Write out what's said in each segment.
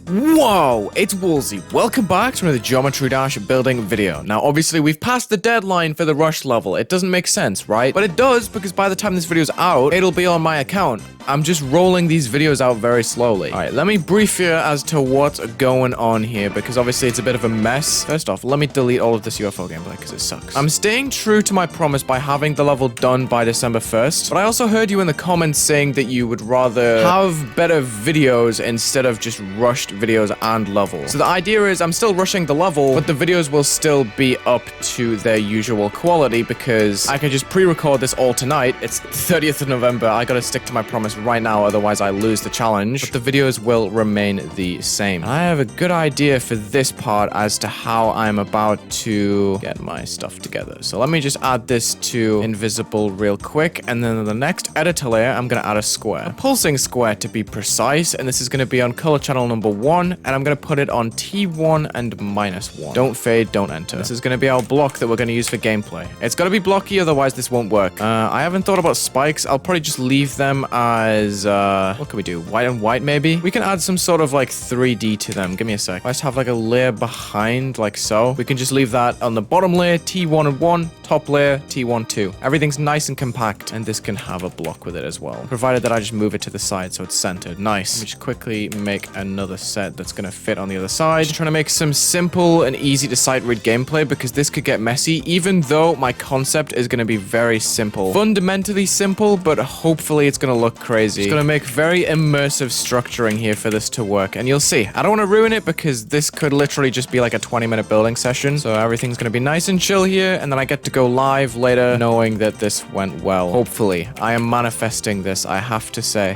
Whoa, it's Wulzy. Welcome back to another Geometry Dash building video. Now, obviously, we've passed the deadline for the rush level. It doesn't make sense, right? But it does, because by the time this video's out, it'll be on my account. I'm just rolling these videos out very slowly. All right, let me brief you as to what's going on here, because obviously it's a bit of a mess. First off, let me delete all of this UFO gameplay, because it sucks. I'm staying true to my promise by having the level done by December 1st, but I also heard you in the comments saying that you would rather have better videos instead of just rushed videos and levels. So the idea is I'm still rushing the level, but the videos will still be up to their usual quality, because I can just pre-record this all tonight. It's 30th of November. I gotta stick to my promise right now, otherwise I lose the challenge, but the videos will remain the same. I have a good idea for this part as to how I'm about to get my stuff together. So let me just add this to invisible real quick, and then in the next editor layer, I'm gonna add a square. A pulsing square to be precise, and this is gonna be on color channel number 1, and I'm gonna put it on T1 and -1. Don't fade, don't enter. This is gonna be our block that we're gonna use for gameplay. It's gotta be blocky, otherwise this won't work. I haven't thought about spikes. I'll probably just leave them as, what can we do? White and white, maybe? We can add some sort of, like, 3D to them. Give me a sec. I just have, like, a layer behind, like so. We can just leave that on the bottom layer, T1 and 1, top layer, T1, 2. Everything's nice and compact, and this can have a block with it as well, provided that I just move it to the side so it's centered. Nice. Let me just quickly make another set that's gonna fit on the other side. Just trying to make some simple and easy to sight read gameplay, because this could get messy, even though my concept is gonna be very simple. Fundamentally simple, but hopefully it's gonna look crazy. It's gonna make very immersive structuring here for this to work, and you'll see. I don't want to ruin it, because this could literally just be like a 20-minute building session, so everything's gonna be nice and chill here, and then I get to go live later knowing that this went well. Hopefully. I am manifesting this, I have to say.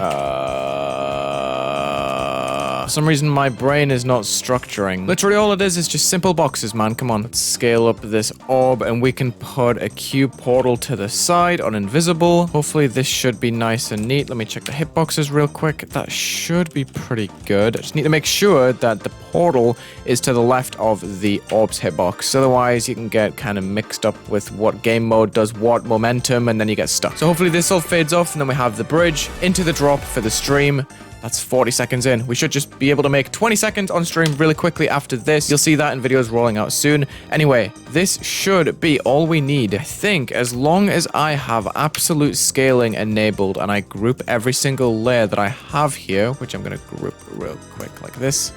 For some reason, my brain is not structuring. Literally, all it is just simple boxes, man. Come on. Let's scale up this orb, and we can put a cube portal to the side on invisible. Hopefully, this should be nice and neat. Let me check the hitboxes real quick. That should be pretty good. I just need to make sure that the portal is to the left of the orb's hitbox. Otherwise, you can get kind of mixed up with what game mode does what momentum, and then you get stuck. So hopefully, this all fades off, and then we have the bridge into the drop for the stream. That's 40 seconds in. We should just be able to make 20 seconds on stream really quickly after this. You'll see that in videos rolling out soon. Anyway, this should be all we need. I think as long as I have absolute scaling enabled and I group every single layer that I have here, which I'm going to group real quick like this,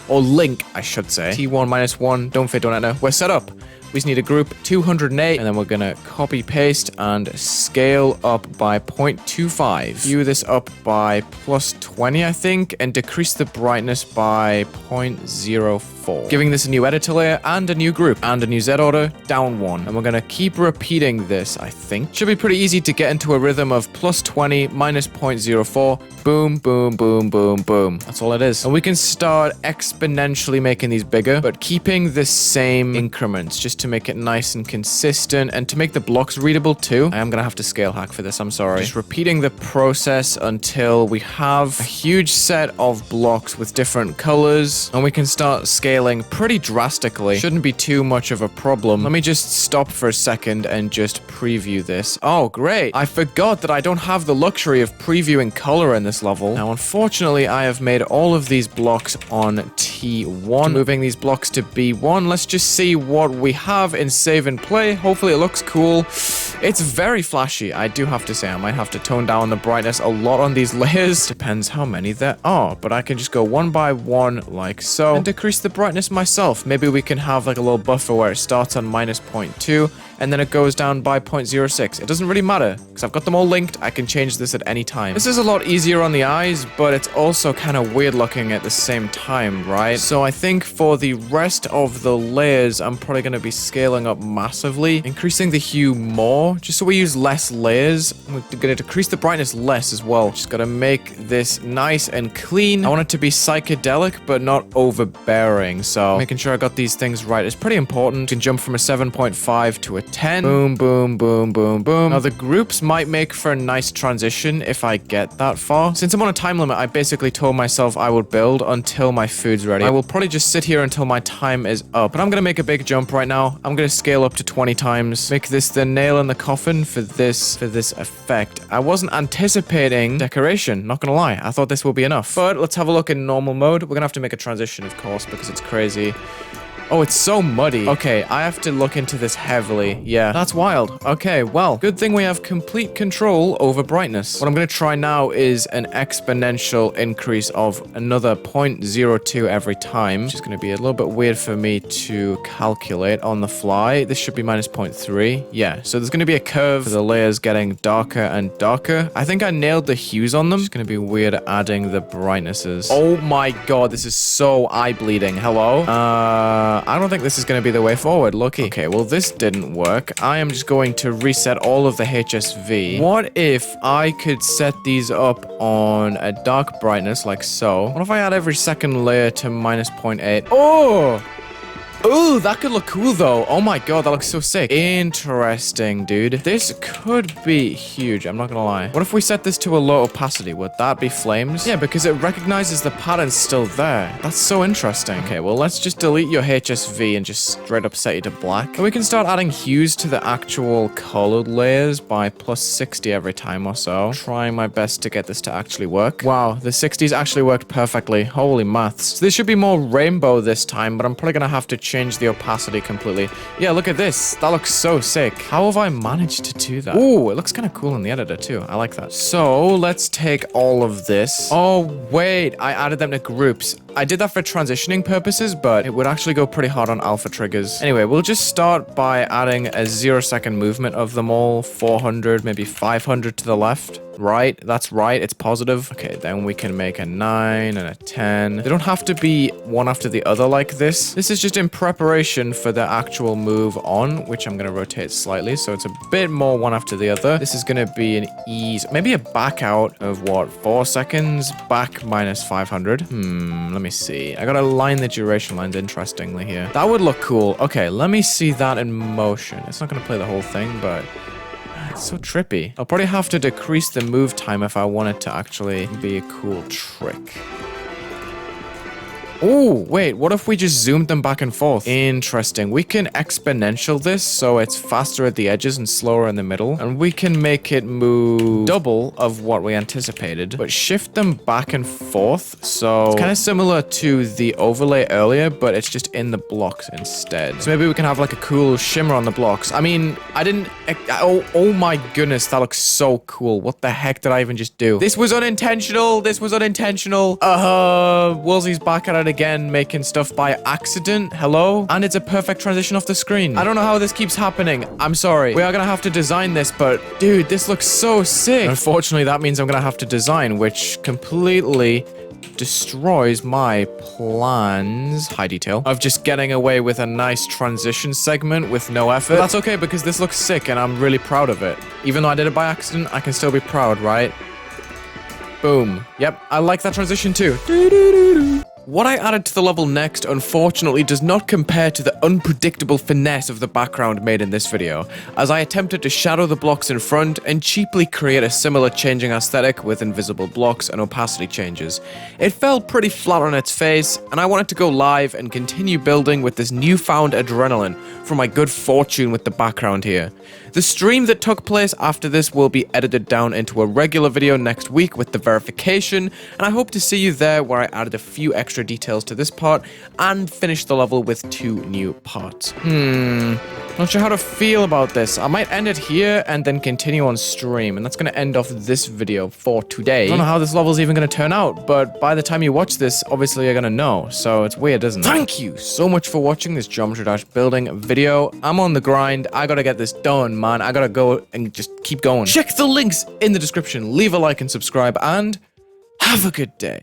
or link, I should say. T1 -1, don't fade, don't enter. We're set up. We just need to group 208, and then we're gonna copy paste and scale up by 0.25. View this up by +20, I think, and decrease the brightness by 0.04. Giving this a new editor layer and a new group and a new Z order, down 1. And we're gonna keep repeating this, I think. Should be pretty easy to get into a rhythm of +20 -0.04. Boom, boom, boom, boom, boom. That's all it is. And we can start exponentially making these bigger, but keeping the same increments, just to make it nice and consistent, and to make the blocks readable too. I am gonna have to scale hack for this, I'm sorry. Just repeating the process until we have a huge set of blocks with different colors, and we can start scaling pretty drastically. Shouldn't be too much of a problem. Let me just stop for a second and just preview this. Oh, great. I forgot that I don't have the luxury of previewing color in this level. Now, unfortunately, I have made all of these blocks on T1. Moving these blocks to B1. Let's just see what we have in save and play. Hopefully it looks cool. It's very flashy, I do have to say. I might have to tone down the brightness a lot on these layers. Depends how many there are, but I can just go one by one like so and decrease the brightness myself. Maybe we can have like a little buffer where it starts on -0.2 and then it goes down by 0.06. It doesn't really matter because I've got them all linked. I can change this at any time. This is a lot easier on the eyes, but it's also kind of weird looking at the same time, right? So I think for the rest of the layers, I'm probably going to be scaling up massively, increasing the hue more, just so we use less layers. We're going to decrease the brightness less as well. Just got to make this nice and clean. I want it to be psychedelic, but not overbearing. So making sure I got these things right is pretty important. You can jump from a 7.5 to a 10. Boom, boom, boom, boom, boom. Now, the groups might make for a nice transition if I get that far. Since I'm on a time limit, I basically told myself I would build until my food's ready. I will probably just sit here until my time is up. But I'm gonna make a big jump right now. I'm gonna scale up to 20 times. Make this the nail in the coffin for this effect. I wasn't anticipating decoration, not gonna lie. I thought this would be enough. But let's have a look in normal mode. We're gonna have to make a transition, of course, because it's crazy. Oh, it's so muddy. Okay, I have to look into this heavily. Yeah, that's wild. Okay, well, good thing we have complete control over brightness. What I'm going to try now is an exponential increase of another 0.02 every time, which is going to be a little bit weird for me to calculate on the fly. This should be minus 0.3. Yeah, so there's going to be a curve for the layers getting darker and darker. I think I nailed the hues on them. It's going to be weird adding the brightnesses. Oh my god, this is so eye-bleeding. Hello? I don't think this is going to be the way forward. Lucky. Okay, well, this didn't work. I am just going to reset all of the HSV. What if I could set these up on a dark brightness like so? What if I add every second layer to minus 0.8? Oh! Ooh, that could look cool, though. Oh my god, that looks so sick. Interesting, dude. This could be huge, I'm not gonna lie. What if we set this to a low opacity? Would that be flames? Yeah, because it recognizes the pattern's still there. That's so interesting. Okay, well, let's just delete your HSV and just straight up set it to black. And we can start adding hues to the actual colored layers by plus 60 every time or so. Trying my best to get this to actually work. Wow, the 60s actually worked perfectly. Holy maths. So this should be more rainbow this time, but I'm probably gonna have to change the opacity completely. Yeah, look at this. That looks so sick. How have I managed to do that? Ooh, it looks kind of cool in the editor too. I like that. So let's take all of this. Oh, wait. I added them to groups. I did that for transitioning purposes, but it would actually go pretty hard on alpha triggers. Anyway, we'll just start by adding a 0-second movement of them all. 400, maybe 500 to the left. Right, that's right, it's positive. Okay, then we can make a 9 and a 10. They don't have to be one after the other like this. This is just in preparation for the actual move on, which I'm going to rotate slightly, so it's a bit more one after the other. This is going to be an ease, maybe a back out of what, 4 seconds? Back minus 500. Let me see. I gotta line the duration lines interestingly here. That would look cool. Okay, let me see that in motion. It's not gonna play the whole thing, but it's so trippy. I'll probably have to decrease the move time if I want it to actually be a cool trick. Oh, wait, what if we just zoomed them back and forth? Interesting. We can exponential this so it's faster at the edges and slower in the middle. And we can make it move double of what we anticipated, but shift them back and forth. So it's kind of similar to the overlay earlier, but it's just in the blocks instead. So maybe we can have like a cool shimmer on the blocks. I mean, I didn't... Oh my goodness, that looks so cool. What the heck did I even just do? This was unintentional. This was unintentional. Wulzy's back at it again, making stuff by accident. Hello? And it's a perfect transition off the screen. I don't know how this keeps happening. I'm sorry. We are gonna have to design this, but dude, this looks so sick. Unfortunately, that means I'm gonna have to design, which completely destroys my plans, high detail, of just getting away with a nice transition segment with no effort. But that's okay because this looks sick and I'm really proud of it. Even though I did it by accident, I can still be proud, right? Boom. Yep, I like that transition too. What I added to the level next, unfortunately, does not compare to the unpredictable finesse of the background made in this video, as I attempted to shadow the blocks in front and cheaply create a similar changing aesthetic with invisible blocks and opacity changes. It fell pretty flat on its face, and I wanted to go live and continue building with this newfound adrenaline from my good fortune with the background here. The stream that took place after this will be edited down into a regular video next week with the verification, and I hope to see you there where I added a few extra details to this part and finished the level with 2 new parts. Not sure how to feel about this. I might end it here and then continue on stream, and that's going to end off this video for today. I don't know how this level's even going to turn out, but by the time you watch this, obviously you're going to know, so it's weird, isn't it? Thank you so much for watching this Geometry Dash building video. I'm on the grind. I gotta get this done, man. I gotta go and just keep going. Check the links in the description, leave a like and subscribe, and have a good day.